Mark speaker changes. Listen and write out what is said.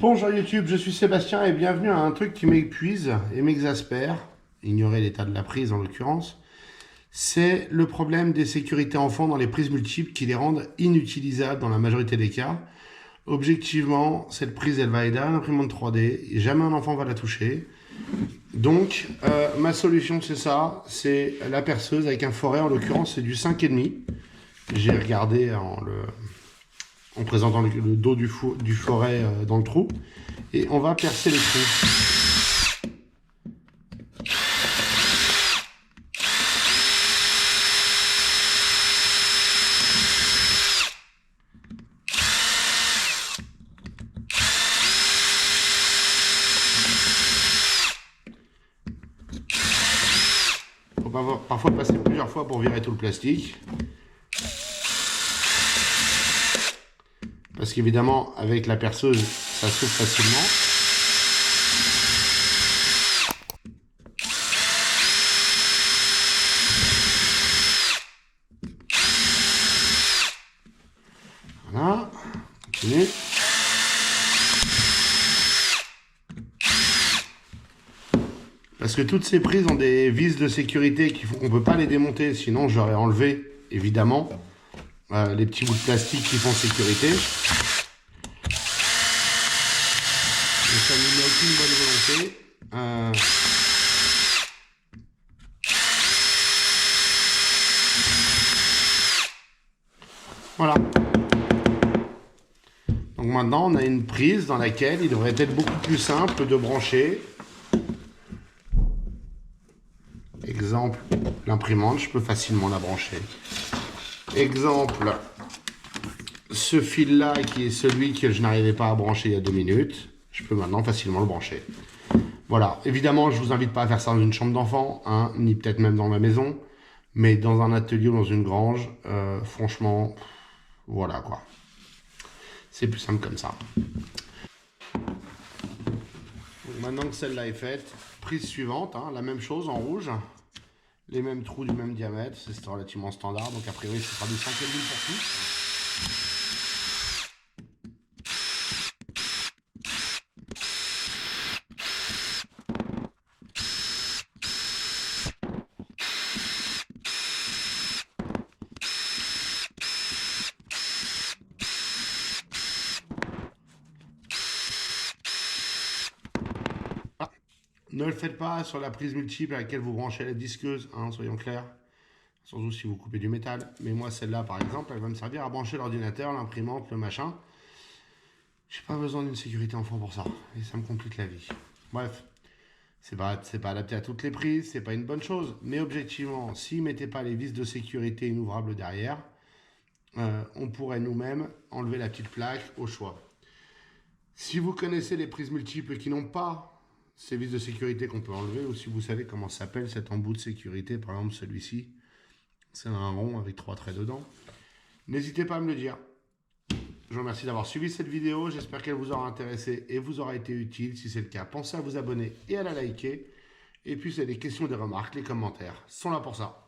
Speaker 1: Bonjour YouTube, je suis Sébastien et bienvenue à un truc qui m'épuise et m'exaspère, ignorer l'état de la prise en l'occurrence, c'est le problème des sécurités enfants dans les prises multiples qui les rendent inutilisables dans la majorité des cas. Objectivement, cette prise elle va aider à l'imprimante 3D et jamais un enfant va la toucher. Donc ma solution c'est ça, c'est la perceuse avec un forêt, en l'occurrence c'est du 5,5. J'ai regardé en présentant le dos du forêt dans le trou. Et on va percer les trous. Il faut parfois passer plusieurs fois pour virer tout le plastique. Parce qu'évidemment, avec la perceuse, ça s'ouvre facilement. Voilà, continue. Parce que toutes ces prises ont des vis de sécurité qui font qu'on ne peut pas les démonter, sinon j'aurais enlevé, évidemment, les petits bouts de plastique qui font sécurité. Et ça ne nous met aucune bonne volonté. Voilà. Donc maintenant, on a une prise dans laquelle il devrait être beaucoup plus simple de brancher. Exemple, l'imprimante, je peux facilement la brancher. Exemple, ce fil-là qui est celui que je n'arrivais pas à brancher il y a 2 minutes, je peux maintenant facilement le brancher. Voilà, évidemment, je ne vous invite pas à faire ça dans une chambre d'enfant, hein, ni peut-être même dans ma maison, mais dans un atelier ou dans une grange, franchement, voilà quoi. C'est plus simple comme ça. Donc maintenant que celle-là est faite, prise suivante, hein, la même chose en rouge, les mêmes trous du même diamètre, c'est relativement standard, donc a priori ce sera du 5,5 pour tous. Ne le faites pas sur la prise multiple à laquelle vous branchez la disqueuse, hein, soyons clairs. Sans doute si vous coupez du métal. Mais moi, celle-là, par exemple, elle va me servir à brancher l'ordinateur, l'imprimante, le machin. J'ai pas besoin d'une sécurité enfant pour ça. Et ça me complique la vie. Bref, c'est pas adapté à toutes les prises, c'est pas une bonne chose. Mais objectivement, s'ils ne mettaient pas les vis de sécurité inouvrables derrière, on pourrait nous-mêmes enlever la petite plaque au choix. Si vous connaissez les prises multiples qui n'ont pas ces vis de sécurité qu'on peut enlever, ou si vous savez comment s'appelle cet embout de sécurité, par exemple celui-ci, c'est un rond avec 3 traits dedans, n'hésitez pas à me le dire. Je vous remercie d'avoir suivi cette vidéo, j'espère qu'elle vous aura intéressé et vous aura été utile. Si c'est le cas, pensez à vous abonner et à la liker. Et puis si vous avez des questions ou des remarques, les commentaires sont là pour ça.